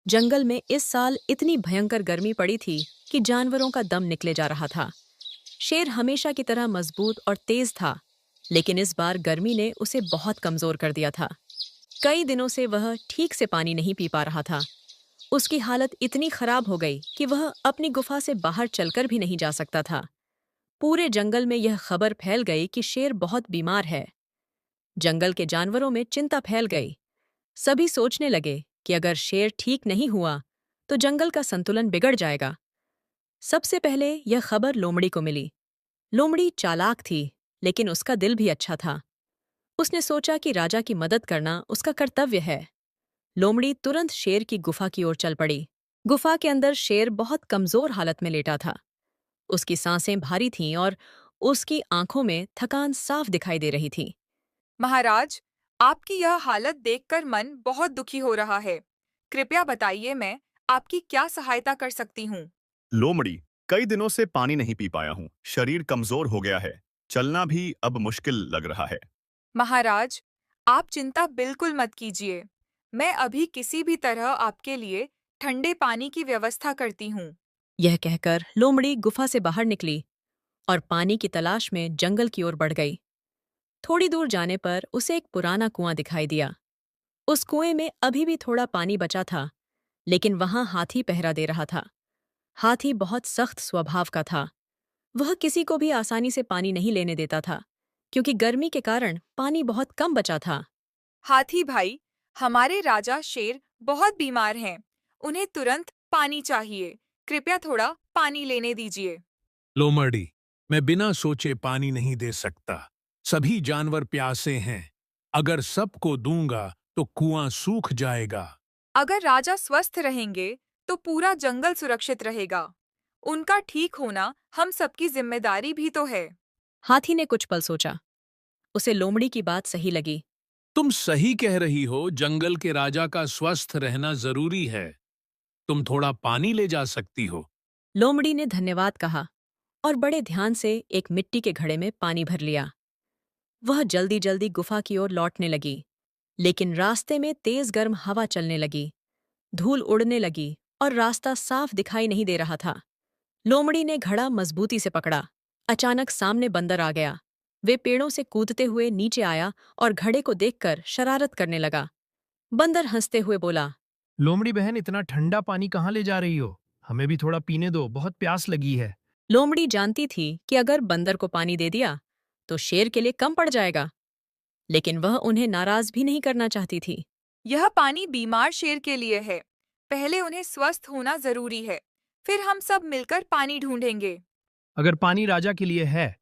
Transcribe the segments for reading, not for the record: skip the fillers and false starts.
जंगल में इस साल इतनी भयंकर गर्मी पड़ी थी कि जानवरों का दम निकले जा रहा था। शेर हमेशा की तरह मजबूत और तेज था, लेकिन इस बार गर्मी ने उसे बहुत कमजोर कर दिया था। कई दिनों से वह ठीक से पानी नहीं पी पा रहा था। उसकी हालत इतनी खराब हो गई कि वह अपनी गुफा से बाहर चलकर भी नहीं जा सकता था। पूरे जंगल में यह खबर फैल गई कि शेर बहुत बीमार है। जंगल के जानवरों में चिंता फैल गई। सभी सोचने लगे कि अगर शेर ठीक नहीं हुआ तो जंगल का संतुलन बिगड़ जाएगा। सबसे पहले यह खबर लोमड़ी को मिली। लोमड़ी चालाक थी, लेकिन उसका दिल भी अच्छा था। उसने सोचा कि राजा की मदद करना उसका कर्तव्य है। लोमड़ी तुरंत शेर की गुफा की ओर चल पड़ी। गुफा के अंदर शेर बहुत कमजोर हालत में लेटा था। उसकी सांसें भारी थीं और उसकी आंखों में थकान साफ दिखाई दे रही थी। महाराज, आपकी यह हालत देखकर मन बहुत दुखी हो रहा है। कृपया बताइए, मैं आपकी क्या सहायता कर सकती हूँ। लोमड़ी, कई दिनों से पानी नहीं पी पाया हूँ। शरीर कमजोर हो गया है। चलना भी अब मुश्किल लग रहा है। महाराज, आप चिंता बिल्कुल मत कीजिए। मैं अभी किसी भी तरह आपके लिए ठंडे पानी की व्यवस्था करती हूँ। यह कहकर लोमड़ी गुफा से बाहर निकली और पानी की तलाश में जंगल की ओर बढ़ गई। थोड़ी दूर जाने पर उसे एक पुराना कुआं दिखाई दिया। उस कुएं में अभी भी थोड़ा पानी बचा था, लेकिन वहां हाथी पहरा दे रहा था। हाथी बहुत सख्त स्वभाव का था। वह किसी को भी आसानी से पानी नहीं लेने देता था, क्योंकि गर्मी के कारण पानी बहुत कम बचा था। हाथी भाई, हमारे राजा शेर बहुत बीमार हैं। उन्हें तुरंत पानी चाहिए। कृपया थोड़ा पानी लेने दीजिए। लोमड़ी, मैं बिना सोचे पानी नहीं दे सकता। सभी जानवर प्यासे हैं। अगर सबको दूंगा तो कुआं सूख जाएगा। अगर राजा स्वस्थ रहेंगे तो पूरा जंगल सुरक्षित रहेगा। उनका ठीक होना हम सबकी जिम्मेदारी भी तो है। हाथी ने कुछ पल सोचा। उसे लोमड़ी की बात सही लगी। तुम सही कह रही हो, जंगल के राजा का स्वस्थ रहना जरूरी है। तुम थोड़ा पानी ले जा सकती हो। लोमड़ी ने धन्यवाद कहा और बड़े ध्यान से एक मिट्टी के घड़े में पानी भर लिया। वह जल्दी जल्दी गुफा की ओर लौटने लगी, लेकिन रास्ते में तेज गर्म हवा चलने लगी। धूल उड़ने लगी और रास्ता साफ दिखाई नहीं दे रहा था। लोमड़ी ने घड़ा मजबूती से पकड़ा। अचानक सामने बंदर आ गया। वे पेड़ों से कूदते हुए नीचे आया और घड़े को देखकर शरारत करने लगा। बंदर हंसते हुए बोला, लोमड़ी बहन, इतना ठंडा पानी कहाँ ले जा रही हो? हमें भी थोड़ा पीने दो, बहुत प्यास लगी है। लोमड़ी जानती थी कि अगर बंदर को पानी दे दिया तो शेर के लिए कम पड़ जाएगा, लेकिन वह उन्हें नाराज भी नहीं करना चाहती थी। यह पानी बीमार शेर के लिए है। पहले उन्हें स्वस्थ होना जरूरी है। फिर हम सब मिलकर पानी ढूंढेंगे। अगर पानी राजा के लिए है,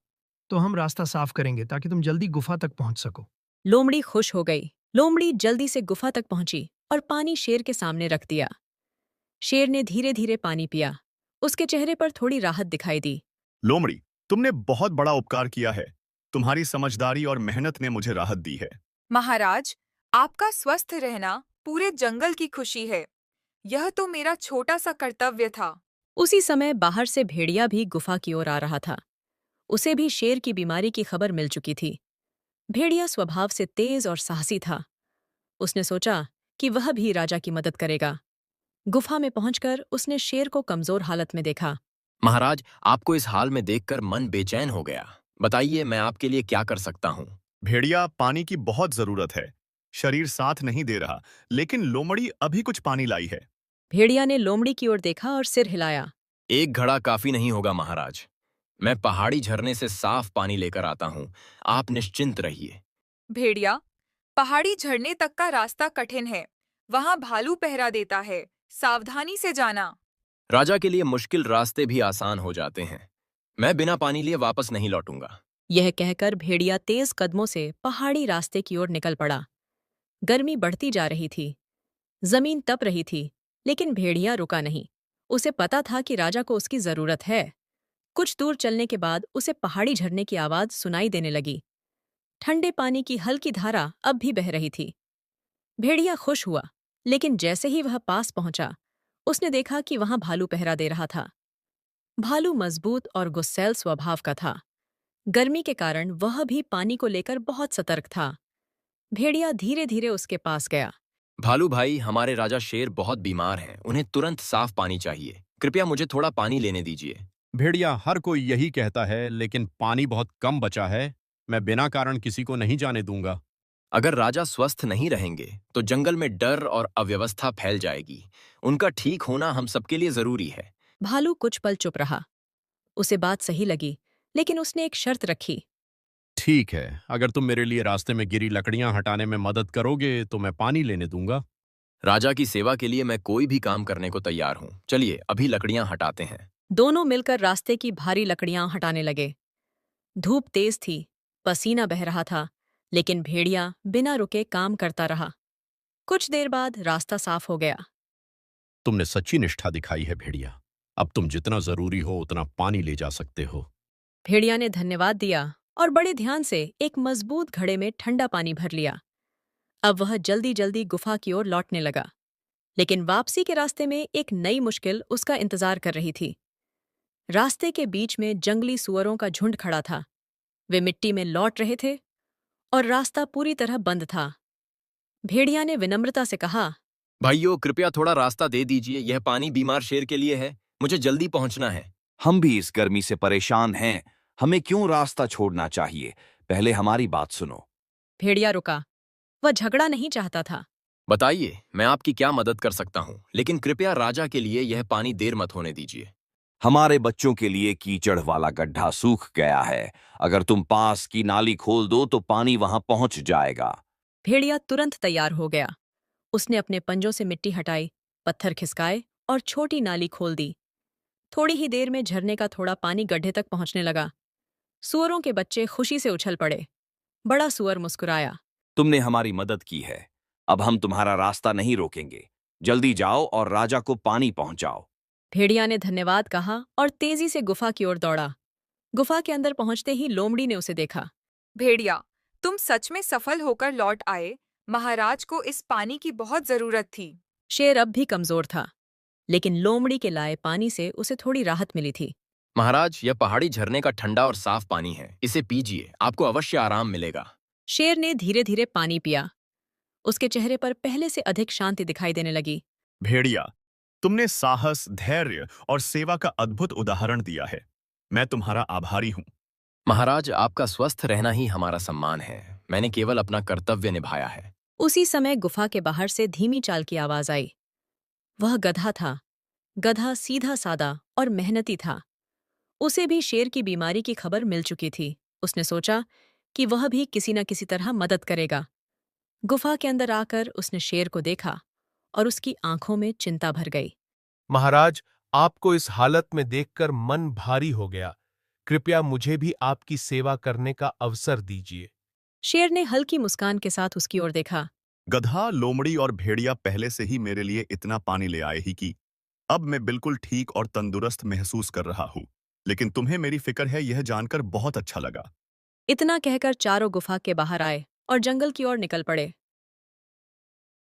तो हम रास्ता साफ करेंगे ताकि तुम जल्दी गुफा तक पहुंच सको। लोमड़ी खुश हो गई। लोमड़ी जल्दी से गुफा तक पहुंची और पानी शेर के सामने रख दिया। शेर ने धीरे धीरे पानी पिया। उसके चेहरे पर थोड़ी राहत दिखाई दी। लोमड़ी, तुमने बहुत बड़ा उपकार किया है। तुम्हारी समझदारी और मेहनत ने मुझे राहत दी है। महाराज, आपका स्वस्थ रहना पूरे जंगल की खुशी है। यह तो मेरा छोटा सा कर्तव्य था। उसी समय बाहर से भेड़िया भी गुफा की ओर आ रहा था। उसे भी शेर की बीमारी की खबर मिल चुकी थी। भेड़िया स्वभाव से तेज और साहसी था। उसने सोचा कि वह भी राजा की मदद करेगा। गुफा में पहुंचकर उसने शेर को कमजोर हालत में देखा। महाराज, आपको इस हाल में देखकर मन बेचैन हो गया। बताइए, मैं आपके लिए क्या कर सकता हूँ। भेड़िया, पानी की बहुत जरूरत है। शरीर साथ नहीं दे रहा, लेकिन लोमड़ी अभी कुछ पानी लाई है। भेड़िया ने लोमड़ी की ओर देखा और सिर हिलाया। एक घड़ा काफी नहीं होगा महाराज। मैं पहाड़ी झरने से साफ पानी लेकर आता हूँ। आप निश्चिंत रहिए। भेड़िया, पहाड़ी झरने तक का रास्ता कठिन है। वहाँ भालू पहरा देता है। सावधानी से जाना। राजा के लिए मुश्किल रास्ते भी आसान हो जाते हैं। मैं बिना पानी लिए वापस नहीं लौटूंगा। यह कहकर भेड़िया तेज कदमों से पहाड़ी रास्ते की ओर निकल पड़ा। गर्मी बढ़ती जा रही थी। जमीन तप रही थी, लेकिन भेड़िया रुका नहीं। उसे पता था कि राजा को उसकी जरूरत है। कुछ दूर चलने के बाद उसे पहाड़ी झरने की आवाज सुनाई देने लगी। ठंडे पानी की हल्की धारा अब भी बह रही थी। भेड़िया खुश हुआ, लेकिन जैसे ही वह पास पहुंचा, उसने देखा कि वहां भालू पहरा दे रहा था। भालू मजबूत और गुस्सैल स्वभाव का था। गर्मी के कारण वह भी पानी को लेकर बहुत सतर्क था। भेड़िया धीरे धीरे उसके पास गया। भालू भाई, हमारे राजा शेर बहुत बीमार हैं। उन्हें तुरंत साफ पानी चाहिए। कृपया मुझे थोड़ा पानी लेने दीजिए। भेड़िया, हर कोई यही कहता है, लेकिन पानी बहुत कम बचा है। मैं बिना कारण किसी को नहीं जाने दूंगा। अगर राजा स्वस्थ नहीं रहेंगे तो जंगल में डर और अव्यवस्था फैल जाएगी। उनका ठीक होना हम सबके लिए जरूरी है। भालू कुछ पल चुप रहा। उसे बात सही लगी, लेकिन उसने एक शर्त रखी। ठीक है, अगर तुम मेरे लिए रास्ते में गिरी लकड़ियां हटाने में मदद करोगे तो मैं पानी लेने दूंगा। राजा की सेवा के लिए मैं कोई भी काम करने को तैयार हूँ। चलिए अभी लकड़ियां हटाते हैं। दोनों मिलकर रास्ते की भारी लकड़ियां हटाने लगे। धूप तेज थी, पसीना बह रहा था, लेकिन भेड़िया बिना रुके काम करता रहा। कुछ देर बाद रास्ता साफ हो गया। तुमने सच्ची निष्ठा दिखाई है भेड़िया। अब तुम जितना जरूरी हो उतना पानी ले जा सकते हो। भेड़िया ने धन्यवाद दिया और बड़े ध्यान से एक मजबूत घड़े में ठंडा पानी भर लिया। अब वह जल्दी जल्दी गुफा की ओर लौटने लगा, लेकिन वापसी के रास्ते में एक नई मुश्किल उसका इंतजार कर रही थी। रास्ते के बीच में जंगली सुअरों का झुंड खड़ा था। वे मिट्टी में लौट रहे थे और रास्ता पूरी तरह बंद था। भेड़िया ने विनम्रता से कहा, भाइयों, कृपया थोड़ा रास्ता दे दीजिए। यह पानी बीमार शेर के लिए है। मुझे जल्दी पहुंचना है। हम भी इस गर्मी से परेशान हैं। हमें क्यों रास्ता छोड़ना चाहिए? पहले हमारी बात सुनो। भेड़िया रुका। वह झगड़ा नहीं चाहता था। बताइए, मैं आपकी क्या मदद कर सकता हूँ, लेकिन कृपया राजा के लिए यह पानी देर मत होने दीजिए। हमारे बच्चों के लिए कीचड़ वाला गड्ढा सूख गया है। अगर तुम पास की नाली खोल दो तो पानी वहां पहुंच जाएगा। भेड़िया तुरंत तैयार हो गया। उसने अपने पंजों से मिट्टी हटाई, पत्थर खिसकाए और छोटी नाली खोल दी। थोड़ी ही देर में झरने का थोड़ा पानी गड्ढे तक पहुंचने लगा। सुअरों के बच्चे खुशी से उछल पड़े। बड़ा सुअर मुस्कुराया। तुमने हमारी मदद की है। अब हम तुम्हारा रास्ता नहीं रोकेंगे। जल्दी जाओ और राजा को पानी पहुंचाओ। भेड़िया ने धन्यवाद कहा और तेजी से गुफा की ओर दौड़ा। गुफा के अंदर पहुंचते ही लोमड़ी ने उसे देखा। भेड़िया, तुम सच में सफल होकर लौट आए। महाराज को इस पानी की बहुत जरूरत थी। शेर अब भी कमजोर था, लेकिन लोमड़ी के लाए पानी से उसे थोड़ी राहत मिली थी। महाराज, यह पहाड़ी झरने का ठंडा और साफ पानी है। इसे पीजिए, आपको अवश्य आराम मिलेगा। शेर ने धीरे धीरे पानी पिया। उसके चेहरे पर पहले से अधिक शांति दिखाई देने लगी। भेड़िया, तुमने साहस, धैर्य और सेवा का अद्भुत उदाहरण दिया है। मैं तुम्हारा आभारी हूँ। महाराज, आपका स्वस्थ रहना ही हमारा सम्मान है। मैंने केवल अपना कर्तव्य निभाया है। उसी समय गुफा के बाहर से धीमी चाल की आवाज आई। वह गधा था। गधा सीधा सादा और मेहनती था। उसे भी शेर की बीमारी की खबर मिल चुकी थी। उसने सोचा कि वह भी किसी न किसी तरह मदद करेगा। गुफा के अंदर आकर उसने शेर को देखा और उसकी आंखों में चिंता भर गई। महाराज, आपको इस हालत में देखकर मन भारी हो गया। कृपया मुझे भी आपकी सेवा करने का अवसर दीजिए। शेर ने हल्की मुस्कान के साथ उसकी ओर देखा। गधा, लोमड़ी और भेड़िया पहले से ही मेरे लिए इतना पानी ले आए ही कि अब मैं बिल्कुल ठीक और तंदुरुस्त महसूस कर रहा हूँ। लेकिन तुम्हें मेरी फिक्र है, यह जानकर बहुत अच्छा लगा। इतना कहकर चारों गुफा के बाहर आए और जंगल की ओर निकल पड़े।